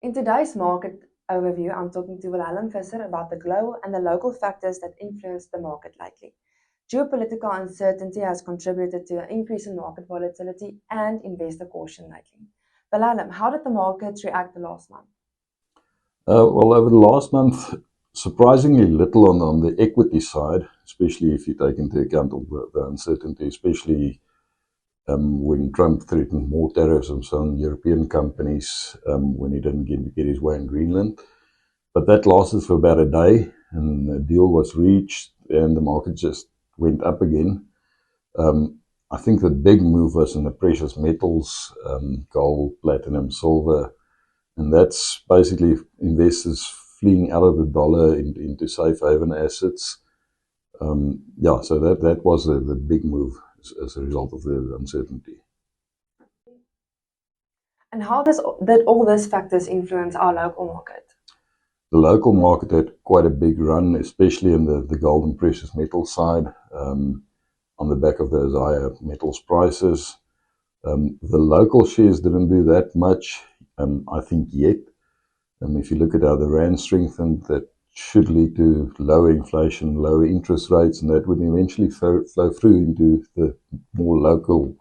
In today's market overview, I'm talking to Willem Visser about the global and the local factors that influence the market lately. Geopolitical uncertainty has contributed to an increase in market volatility and investor caution lately. Willem, how did the markets react the last month? Well, over the last month, surprisingly little on the equity side, especially if you take into account all the uncertainty, especially when Trump threatened more tariffs on some European companies when he didn't get his way in Greenland. But that lasted for about a day, and the deal was reached, and the market just went up again. I think the big move was in the precious metals, gold, platinum, silver, and that's basically investors fleeing out of the dollar into safe haven assets. So that was the big move as a result of the uncertainty. And how did all these factors influence our local market? The local market had quite a big run, especially in the gold and precious metal side, on the back of those higher metals prices. The local shares didn't do that much, I think, yet. If you look at how the rand strengthened, that should lead to lower inflation, lower interest rates, and that would eventually flow through into the more local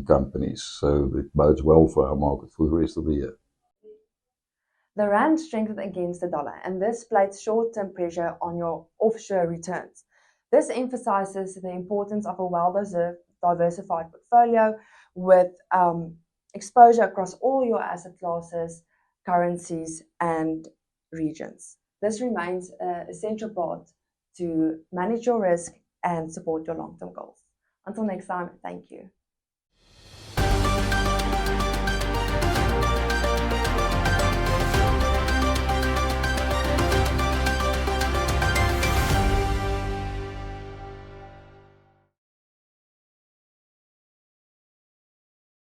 companies. So it bodes well for our market for the rest of the year. The rand strengthened against the dollar, and this placed short-term pressure on your offshore returns. This emphasizes the importance of a well-diversified portfolio with exposure across all your asset classes, currencies, and regions. This remains an essential part to manage your risk and support your long-term goals. Until next time, thank you.